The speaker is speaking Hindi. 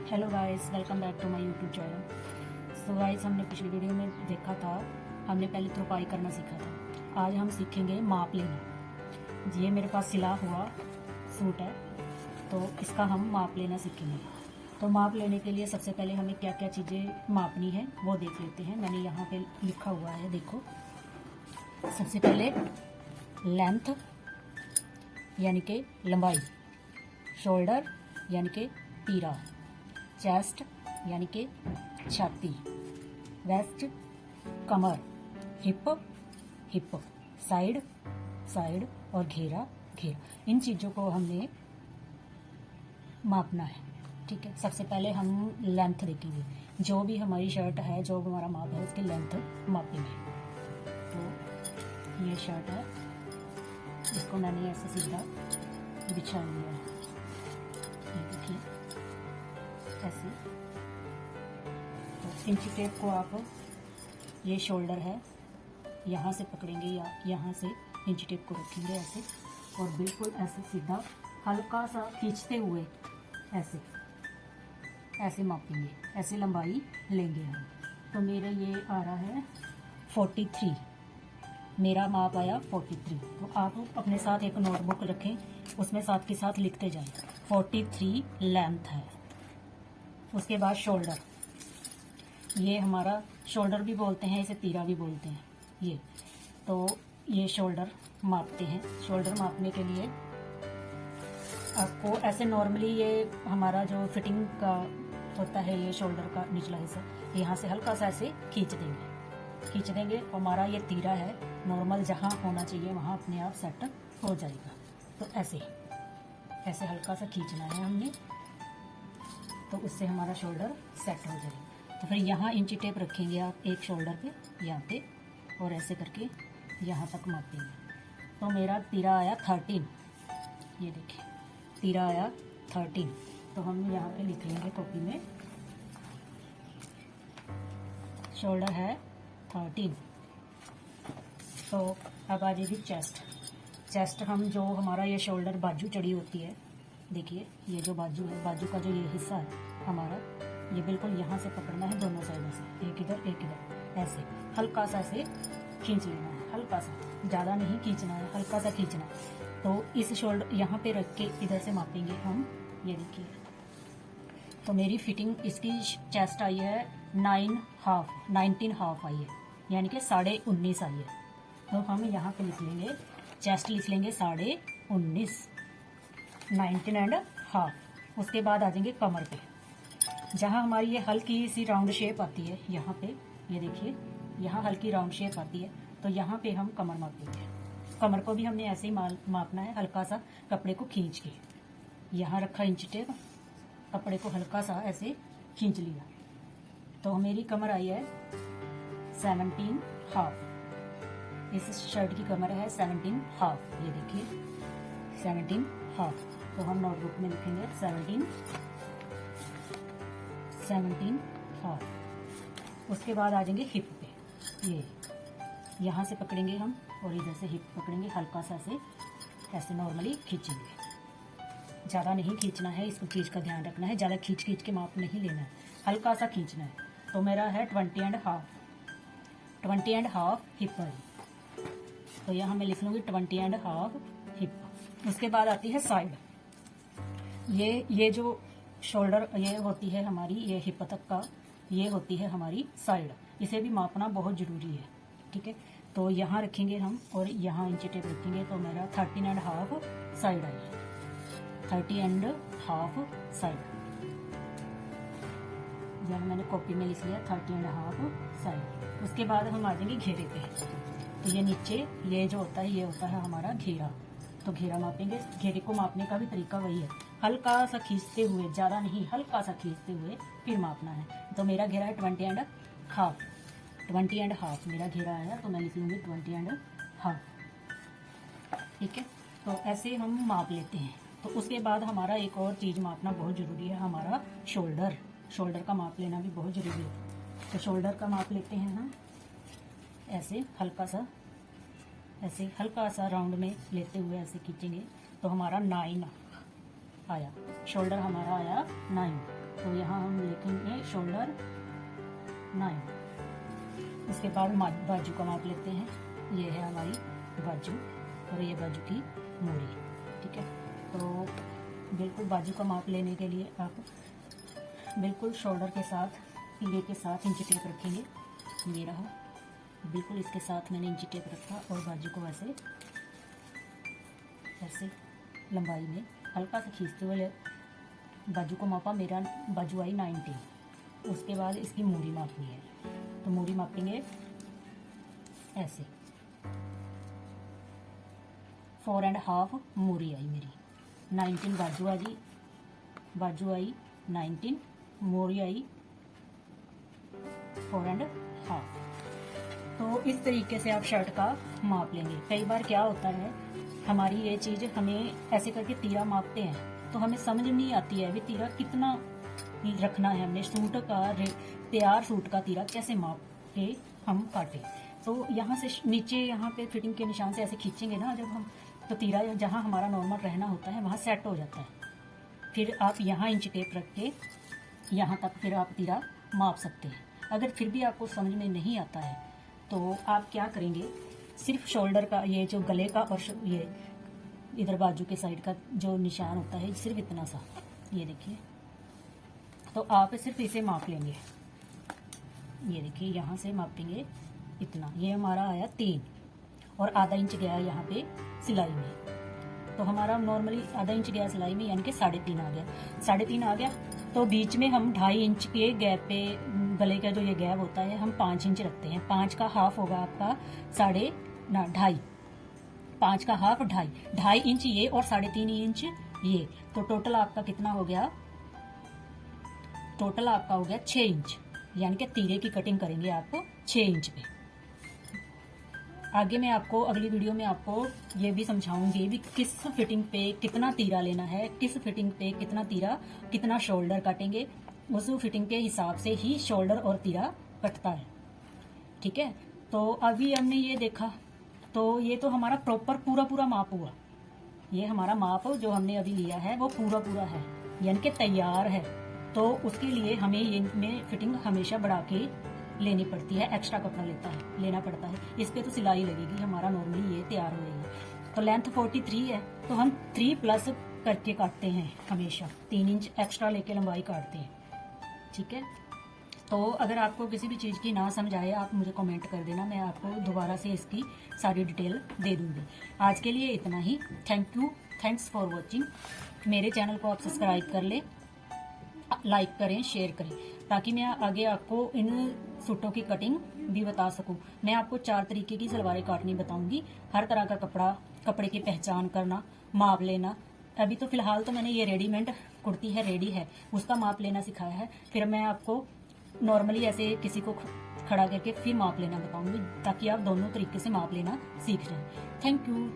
Hello guys, welcome back to my YouTube channel. So guys, हमने पिछली वीडियो में देखा था, हमने पहले तुरपाई करना सीखा था। आज हम सीखेंगे माप लेना। ये मेरे पास सिला हुआ सूट है, तो इसका हम माप लेना सीखेंगे। तो माप लेने के लिए सबसे पहले हमें क्या क्या चीज़ें मापनी है वो देख लेते हैं। मैंने यहाँ पे लिखा हुआ है, देखो। सबसे पहले लेंथ यानी कि लंबाई, शोल्डर यानी कि तीरा, चेस्ट यानी कि छाती, वेस्ट कमर, हिप हिप, साइड साइड और घेरा घेरा। इन चीज़ों को हमने मापना है, ठीक है। सबसे पहले हम लेंथ देखेंगे। जो भी हमारी शर्ट है, जो हमारा माप है, उसकी लेंथ मापेंगे। तो ये शर्ट है, इसको मैंने ऐसे सीधा बिछा लिया है, ये देखिए ऐसे। तो इंची टेप को आप, ये शोल्डर है, यहाँ से पकड़ेंगे या यहाँ से इंची टेप को रखेंगे ऐसे, और बिल्कुल ऐसे सीधा हल्का सा खींचते हुए ऐसे ऐसे मापेंगे, ऐसे लंबाई लेंगे हम। तो मेरे ये आ रहा है 43, मेरा माप आया 43। तो आप अपने साथ एक नोटबुक रखें, उसमें साथ के साथ लिखते जाएं। 43 लेंथ है। उसके बाद शोल्डर, ये हमारा शोल्डर भी बोलते हैं, इसे तीरा भी बोलते हैं ये। तो ये शोल्डर मापते हैं। शोल्डर मापने के लिए आपको ऐसे नॉर्मली, ये हमारा जो फिटिंग का होता है, ये शोल्डर का निचला हिस्सा, यहाँ से हल्का सा ऐसे खींच देंगे। हमारा ये तीरा है, नॉर्मल जहाँ होना चाहिए वहाँ अपने आप सेट हो जाएगा। तो ऐसे ऐसे हल्का सा खींचना है हमने, तो उससे हमारा शोल्डर सेट हो जाएगा। तो फिर यहाँ इंची टेप रखेंगे आप एक शोल्डर पे, यहाँ पे, और ऐसे करके यहाँ तक मापेंगे। तो मेरा तीरा आया 13, ये देखिए तीरा आया 13। तो हम यहाँ पे लिख लेंगे कॉपी में, शोल्डर है 13। तो अब आ जाएगी चेस्ट। हम जो हमारा ये शोल्डर बाजू चढ़ी होती है, देखिए ये जो बाजू है, बाजू का जो ये हिस्सा है हमारा, ये बिल्कुल यहाँ से पकड़ना है दोनों साइडों से, एक इधर एक इधर, ऐसे हल्का सा से खींच लेना है, हल्का सा, ज़्यादा नहीं खींचना है, हल्का सा खींचना है। तो इस शोल्डर यहाँ पे रख के इधर से मापेंगे हम, ये देखिए। तो मेरी फिटिंग, इसकी चेस्ट आई है 19.5 आई है, यानी कि 19.5 आई है। तो हम यहाँ पे लिख लेंगे, चेस्ट लिख लेंगे 19.5, 19.5। उसके बाद आ जाएंगे कमर पे, जहाँ हमारी ये हल्की सी राउंड शेप आती है, यहाँ पे ये देखिए, यहाँ हल्की राउंड शेप आती है। तो यहाँ पे हम कमर मापेंगे। कमर को भी हमने ऐसे ही मापना है, हल्का सा कपड़े को खींच के। यहाँ रखा इंची टेप, कपड़े को हल्का सा ऐसे खींच लिया। तो मेरी कमर आई है 17.5। इस शर्ट की कमर है 17.5, ये देखिए 17.5। तो हम नोटबुक में लिखेंगे 17.5। उसके बाद आ जाएंगे हिप पे, ये यहाँ से पकड़ेंगे हम और इधर से हिप पकड़ेंगे, हल्का सा से ऐसे नॉर्मली खींचेंगे। ज़्यादा नहीं खींचना है, इसको चीज़ का ध्यान रखना है, ज़्यादा खींच के माप नहीं लेना है, हल्का सा खींचना है। तो मेरा है 20.5 हिप है। तो यहाँ मैं लिख लूँगी 20.5 हिप। उसके बाद आती है साइड। ये जो शोल्डर ये होती है हमारी, ये हिप तक का, ये होती है हमारी साइड। इसे भी मापना बहुत ज़रूरी है, ठीक है। तो यहाँ रखेंगे हम और यहाँ इंची टेप रखेंगे। तो मेरा 13.5 साइड आई है, 13.5 साइड। यहाँ मैंने कॉपी में लिख लिया 13.5 साइड। उसके बाद हम आ जाएंगे घेरे पे। तो ये नीचे ये जो होता है, ये होता है हमारा घेरा। तो घेरा मापेंगे। घेरे को मापने का भी तरीका वही है, हल्का सा खींचते हुए, ज़्यादा नहीं, हल्का सा खींचते हुए फिर मापना है। तो मेरा घेरा है 20.5 मेरा घेरा आया। तो मैं लिख लूँगी 20.5, ठीक है। तो ऐसे हम माप लेते हैं। तो उसके बाद हमारा एक और चीज़ मापना बहुत ज़रूरी है, हमारा शोल्डर का माप लेना भी बहुत ज़रूरी है। तो शोल्डर का माप लेते हैं हम, ऐसे हल्का सा राउंड में लेते हुए ऐसे खींचेंगे। तो हमारा 9 आया, शोल्डर हमारा आया 9। तो यहाँ देखेंगे शोल्डर 9। इसके बाद बाजू का माप लेते हैं। ये है हमारी बाजू और ये बाजू की मूड़ी। ठीक है, तो बिल्कुल बाजू का माप लेने के लिए आप बिल्कुल शोल्डर के साथ तीरे के साथ इंची टेप रखेंगे। ये रहा, बिल्कुल इसके साथ मैंने इंची टेप रखा और बाजू को ऐसे ऐसे लंबाई में हल्का सा खींचते हुए बाजू को मापा। मेरा बाजू आई 19। उसके बाद इसकी मूड़ी मापनी है, तो मूड़ी मापेंगे ऐसे 4.5 मूड़ी आई मेरी। 19 बाजू आ गई, बाजू आई 19, मूड़ी आई 4.5। तो इस तरीके से आप शर्ट का माप लेंगे। कई बार क्या होता है, हमारी ये चीज़ हमें ऐसे करके तीरा मापते हैं तो हमें समझ नहीं आती है भी तीरा कितना रखना है। हमने सूट का तैयार सूट का तीरा कैसे माप के हम काटें। तो यहाँ से नीचे यहाँ पे फिटिंग के निशान से ऐसे खींचेंगे ना जब हम, तो तीरा जहाँ हमारा नॉर्मल रहना होता है वहाँ सेट हो जाता है। फिर आप यहाँ इंच टेप रख के यहाँ तक फिर आप तीरा माप सकते हैं। अगर फिर भी आपको समझ में नहीं आता है तो आप क्या करेंगे, सिर्फ शोल्डर का ये जो गले का और ये इधर बाजू के साइड का जो निशान होता है सिर्फ इतना सा, ये देखिए, तो आप सिर्फ इसे माप लेंगे। ये देखिए यहाँ से मापेंगे इतना, ये हमारा आया 3 और आधा इंच गया यहाँ पे सिलाई में। तो हमारा नॉर्मली आधा इंच गया सिलाई में, यानी कि 3.5 आ गया। 3.5 आ गया तो बीच में हम 2.5 इंच के गैप पे, गले का जो ये गैप होता है हम 5 इंच रखते हैं। 5 का हाफ होगा आपका 2.5, 5 का हाफ 2.5 इंच ये और 3.5 इंच ये, तो टोटल आपका कितना हो गया, टोटल आपका हो गया 6 इंच। यानी कि तीरे की कटिंग करेंगे आपको 6 इंच पे। आगे मैं आपको अगली वीडियो में आपको ये भी समझाऊंगी भी किस फिटिंग पे कितना तीरा लेना है, किस फिटिंग पे कितना तीरा, कितना शोल्डर काटेंगे, उस फिटिंग के हिसाब से ही शोल्डर और तीरा कटता है। ठीक है, तो अभी हमने ये देखा, तो ये तो हमारा प्रॉपर पूरा माप हुआ। ये हमारा माप जो हमने अभी लिया है वो पूरा है, यानी कि तैयार है। तो उसके लिए हमें ये में फिटिंग हमेशा बढ़ा के लेनी पड़ती है, एक्स्ट्रा कपड़ा लेना पड़ता है। इस पे तो सिलाई लगेगी, हमारा नॉर्मली ये तैयार हो जाएगा। तो लेंथ 43 है तो हम 3+ करके काटते हैं, हमेशा 3 इंच एक्स्ट्रा लेके लंबाई काटते हैं। ठीक है, तो अगर आपको किसी भी चीज़ की ना समझ आए आप मुझे कमेंट कर देना, मैं आपको दोबारा से इसकी सारी डिटेल दे दूंगी। आज के लिए इतना ही। Thanks for watching. मेरे चैनल को आप सब्सक्राइब कर लें, लाइक करें, शेयर करें, ताकि मैं आगे आपको इन सूटों की कटिंग भी बता सकूं। मैं आपको 4 तरीके की सलवारें काटनी बताऊंगी। हर तरह का कपड़े की पहचान करना, माप लेना। अभी तो फिलहाल तो मैंने ये रेडीमेड कुर्ती है, रेडी है, उसका माप लेना सिखाया है। फिर मैं आपको नॉर्मली ऐसे किसी को खड़ा करके फिर माप लेना बताऊंगी, ताकि आप दोनों तरीके से माप लेना सीख जाएं। Thank you.